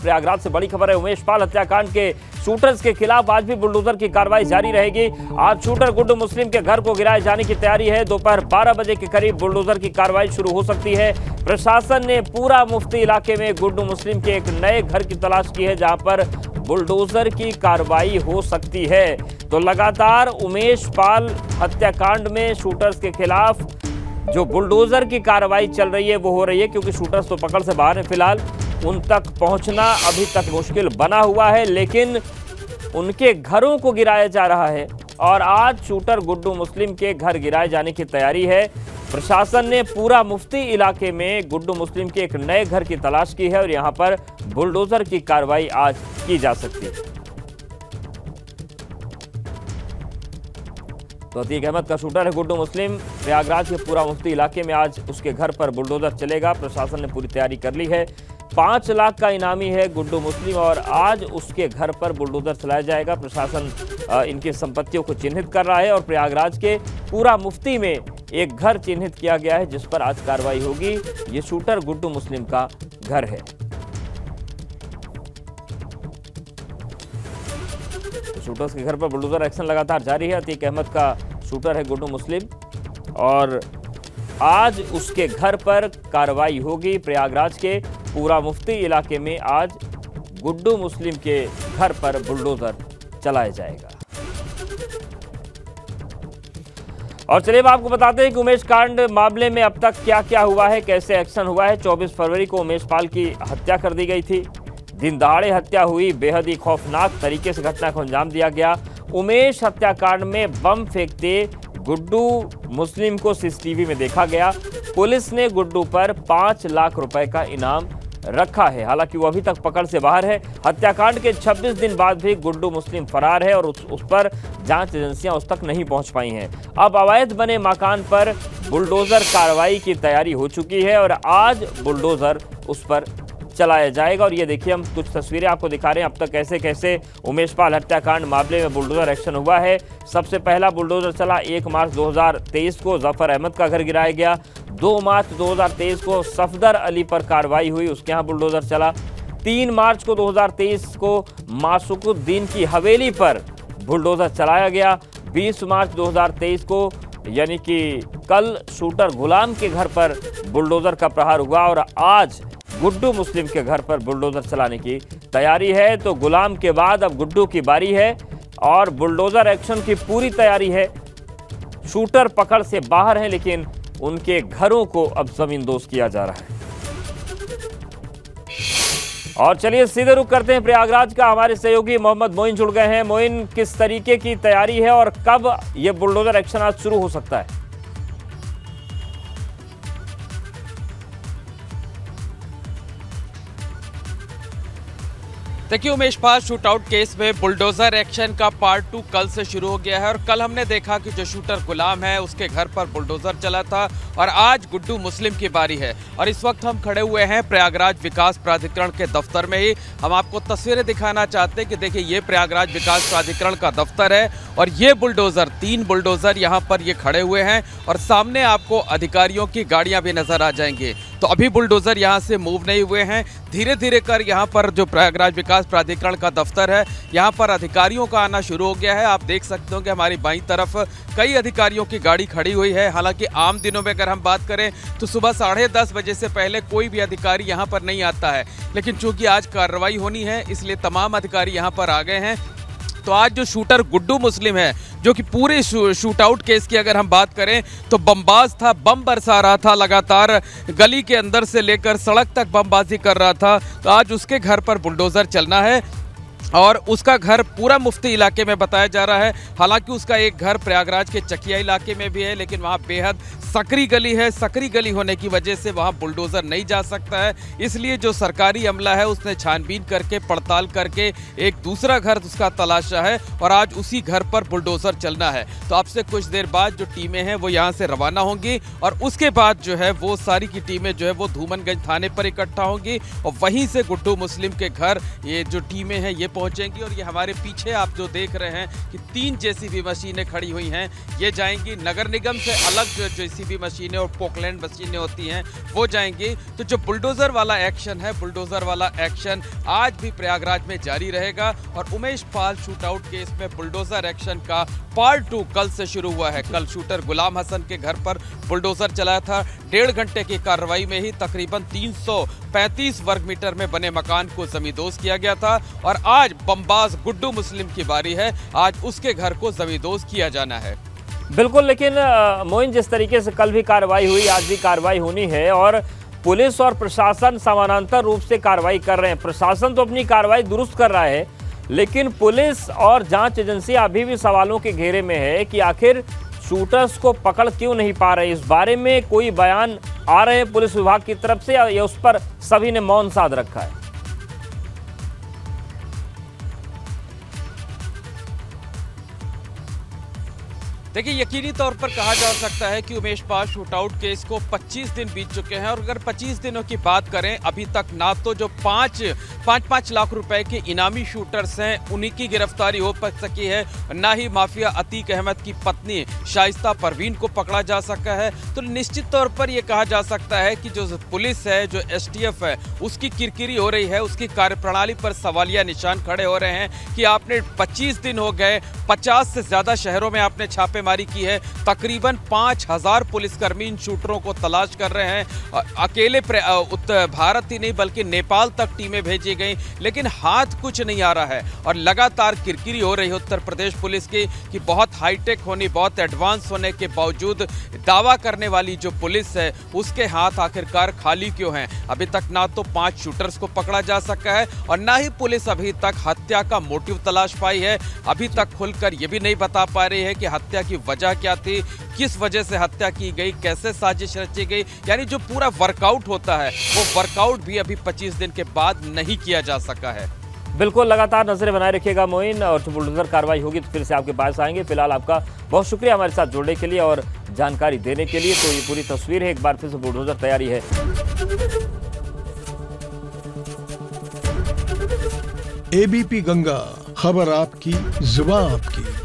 प्रयागराज से बड़ी खबर है। उमेश पाल हत्याकांड के शूटर्स के खिलाफ आज भी बुलडोजर की कार्रवाई जारी रहेगी। आज शूटर गुड्डू मुस्लिम के घर को गिराए जाने की तैयारी है। दोपहर 12 बजे के करीब बुलडोजर की कार्रवाई शुरू हो सकती है। प्रशासन ने पूरा मुफ्ती इलाके में गुड्डू मुस्लिम के एक नए घर की तलाश की है, जहां पर बुलडोजर की कार्रवाई हो सकती है। तो लगातार उमेश पाल हत्याकांड में शूटर्स के खिलाफ जो बुलडोजर की कार्रवाई चल रही है वो हो रही है, क्योंकि शूटर्स तो पकड़ से बाहर हैं। फिलहाल उन तक पहुंचना अभी तक मुश्किल बना हुआ है, लेकिन उनके घरों को गिराया जा रहा है और आज शूटर गुड्डू मुस्लिम के घर गिराए जाने की तैयारी है। प्रशासन ने पूरा मुफ्ती इलाके में गुड्डू मुस्लिम के एक नए घर की तलाश की है और यहां पर बुलडोजर की कार्रवाई आज की जा सकती है। तो अतीक अहमद का शूटर है गुड्डू मुस्लिम। प्रयागराज के पूरा मुफ्ती इलाके में आज उसके घर पर बुलडोजर चलेगा। प्रशासन ने पूरी तैयारी कर ली है। 5 लाख का इनामी है गुड्डू मुस्लिम और आज उसके घर पर बुलडोजर चलाया जाएगा। प्रशासन इनकी संपत्तियों को चिन्हित कर रहा है और प्रयागराज के पूरा मुफ्ती में एक घर चिन्हित किया गया है जिस पर आज कार्रवाई होगी। ये शूटर गुड्डू मुस्लिम का घर है। शूटर्स के घर पर बुलडोजर एक्शन लगातार जारी है। अतीक अहमद का शूटर है गुड्डू मुस्लिम और आज उसके घर पर कार्रवाई होगी। प्रयागराज के पूरा मुफ्ती इलाके में आज गुड्डू मुस्लिम के घर पर बुलडोजर चलाया जाएगा। और चलिए अब आपको बताते हैं कि उमेश कांड मामले में अब तक क्या क्या हुआ है, कैसे एक्शन हुआ है। 24 फरवरी को उमेश पाल की हत्या कर दी गई थी। दिन दहाड़े हत्या हुई। बेहद ही खौफनाक तरीके से घटना को अंजाम दिया गया। उमेश हत्याकांड में बम फेंकते गुड्डू मुस्लिम को सीसीटीवी में देखा गया। पुलिस ने गुड्डू पर 5 लाख रुपए का इनाम रखा है। हालांकि वो अभी तक पकड़ से बाहर है। हत्याकांड के 26 दिन बाद भी गुड्डू मुस्लिम फरार है और उस पर जांच एजेंसियां उस तक नहीं पहुंच पाई हैं। अब अवैध बने मकान पर बुलडोजर कार्रवाई की तैयारी हो चुकी है और आज बुलडोजर उस पर चलाया जाएगा। और ये देखिए, हम कुछ तस्वीरें आपको दिखा रहे हैं अब तक कैसे कैसे उमेश पाल हत्याकांड मामले में बुलडोजर एक्शन हुआ है। सबसे पहला बुलडोजर चला 1 मार्च 2023 को जफर अहमद का घर गिराया गया। 2 मार्च 2023 को सफदर अली पर कार्रवाई हुई, उसके यहाँ बुलडोजर चला। 3 मार्च को 2023 को मासूकुद्दीन की हवेली पर बुलडोजर चलाया गया। 20 मार्च 2023 को यानी कि कल शूटर गुलाम के घर पर बुलडोजर का प्रहार हुआ और आज गुड्डू मुस्लिम के घर पर बुलडोजर चलाने की तैयारी है। तो गुलाम के बाद अब गुड्डू की बारी है और बुलडोजर एक्शन की पूरी तैयारी है। शूटर पकड़ से बाहर हैं, लेकिन उनके घरों को अब जमींदोज किया जा रहा है। और चलिए सीधे रुख करते हैं प्रयागराज का। हमारे सहयोगी मोहम्मद मोइन जुड़ गए हैं। मोइन, किस तरीके की तैयारी है और कब यह बुलडोजर एक्शन आज शुरू हो सकता है? देखिए, उमेश पाल शूटआउट केस में बुलडोजर एक्शन का पार्ट 2 कल से शुरू हो गया है और कल हमने देखा कि जो शूटर गुलाम है उसके घर पर बुलडोजर चला था और आज गुड्डू मुस्लिम की बारी है। और इस वक्त हम खड़े हुए हैं प्रयागराज विकास प्राधिकरण के दफ्तर में ही। हम आपको तस्वीरें दिखाना चाहते हैं कि देखिए, ये प्रयागराज विकास प्राधिकरण का दफ्तर है और ये बुलडोजर 3 बुलडोजर यहाँ पर ये खड़े हुए हैं और सामने आपको अधिकारियों की गाड़ियाँ भी नजर आ जाएंगी। तो अभी बुलडोजर यहाँ से मूव नहीं हुए हैं। धीरे धीरे कर यहाँ पर जो प्रयागराज विकास प्राधिकरण का दफ्तर है, यहाँ पर अधिकारियों का आना शुरू हो गया है। आप देख सकते हो कि हमारी बाईं तरफ कई अधिकारियों की गाड़ी खड़ी हुई है। हालांकि आम दिनों में अगर हम बात करें तो सुबह 10:30 बजे से पहले कोई भी अधिकारी यहाँ पर नहीं आता है, लेकिन चूंकि आज कार्रवाई होनी है इसलिए तमाम अधिकारी यहाँ पर आ गए हैं। तो आज जो शूटर गुड्डू मुस्लिम है, जो कि पूरे शूटआउट केस की अगर हम बात करें तो बमबाज था, बम बरसा रहा था, लगातार गली के अंदर से लेकर सड़क तक बमबाजी कर रहा था। तो आज उसके घर पर बुलडोजर चलना है और उसका घर पूरा मुफ्ती इलाके में बताया जा रहा है। हालांकि उसका एक घर प्रयागराज के चकिया इलाके में भी है, लेकिन वहां बेहद सकरी गली है। सकरी गली होने की वजह से वहां बुलडोजर नहीं जा सकता है, इसलिए जो सरकारी अमला है उसने छानबीन करके पड़ताल करके एक दूसरा घर उसका तलाशा है और आज उसी घर पर बुलडोजर चलना है। तो अब से कुछ देर बाद जो टीमें हैं वो यहाँ से रवाना होंगी और उसके बाद जो है वो सारी की टीमें जो है वो धूमनगंज थाने पर इकट्ठा होंगी और वहीं से गुड्डू मुस्लिम के घर ये जो टीमें हैं ये पहुंचेंगी और ये हमारे पीछे आप जो देख रहे हैं कि 3 जेसीबी मशीनें खड़ी हुई हैं, ये जाएंगी नगर निगम से अलग। जो जेसीबी मशीनें और पोकलैंड मशीनें होती हैं वो जाएंगी। तो जो बुलडोजर वाला एक्शन है, बुलडोजर वाला एक्शन आज भी प्रयागराज में जारी रहेगा। और उमेश पाल शूटआउट केस में बुलडोजर एक्शन का पार्ट 2 कल से शुरू हुआ है। कल शूटर गुलाम हसन के घर पर बुलडोजर चलाया था। 1.5 घंटे की कार्रवाई में ही तकरीबन 335 वर्ग मीटर में बने मकान को जमींदोज किया गया था। और आज बमबाज गुड्डू मुस्लिम की बारी है, आज उसके घर को जमींदोज किया जाना है। बिल्कुल, लेकिन मोइन, जिस तरीके से कल भी कार्रवाई हुई, आज भी कार्रवाई होनी है और पुलिस और प्रशासन समानांतर रूप से कार्रवाई कर रहे हैं। प्रशासन तो अपनी कार्रवाई दुरुस्त कर रहा है, लेकिन पुलिस और जांच एजेंसी अभी भी सवालों के घेरे में है कि आखिर शूटर्स को पकड़ क्यों नहीं पा रहे। इस बारे में कोई बयान आ रहे हैं पुलिस विभाग की तरफ से या उस पर सभी ने मौन साध रखा है? देखिए, यकीनी तौर पर कहा जा सकता है कि उमेश पाल शूटआउट केस को 25 दिन बीत चुके हैं। और अगर 25 दिनों की बात करें, अभी तक ना तो जो 5 लाख रुपए के इनामी शूटर्स हैं उन्हीं की गिरफ्तारी हो सकी है, ना ही माफिया अतीक अहमद की पत्नी शाइस्ता परवीन को पकड़ा जा सका है। तो निश्चित तौर पर यह कहा जा सकता है कि जो पुलिस है, जो STF है, उसकी किरकिरी हो रही है, उसकी कार्यप्रणाली पर सवालिया निशान खड़े हो रहे हैं कि आपने 25 दिन हो गए, 50 से ज्यादा शहरों में आपने छापेमारी की है, तकरीबन 5000 पुलिसकर्मी इन शूटरों को तलाश कर रहे हैं। अकेले उत्तर भारत ही नहीं बल्कि नेपाल तक टीमें भेजी गई, लेकिन हाथ कुछ नहीं आ रहा है। और लगातार किरकिरी हो रही है उत्तर प्रदेश पुलिस की कि बहुत हाईटेक होने, बहुत एडवांस होने के बावजूद दावा करने वाली जो पुलिस है उसके हाथ आखिरकार खाली क्यों हैं। अभी तक ना तो 5 शूटर्स को पकड़ा जा सका है और ना ही पुलिस अभी तक हत्या का मोटिव तलाश पाई है। अभी तक खुलकर यह भी नहीं बता पा रही है कि हत्या की वजह क्या थी, किस वजह से हत्या की गई, कैसे साजिश रची गई। यानी जो पूरा वर्कआउट होता है वो वर्कआउट भी अभी 25 दिन के बाद नहीं किया जा सका है। बिल्कुल, लगातार नजरें बनाए रखिएगा मोइन, और जो बुलडोजर कार्रवाई होगी तो फिर से आपके पास आएंगे। फिलहाल आपका बहुत शुक्रिया हमारे साथ जुड़ने के लिए और जानकारी देने के लिए। तो ये पूरी तस्वीर है, एक बार फिर से बुलडोजर तैयारी है। ABP गंगा, खबर आपकी, जुबान आपकी।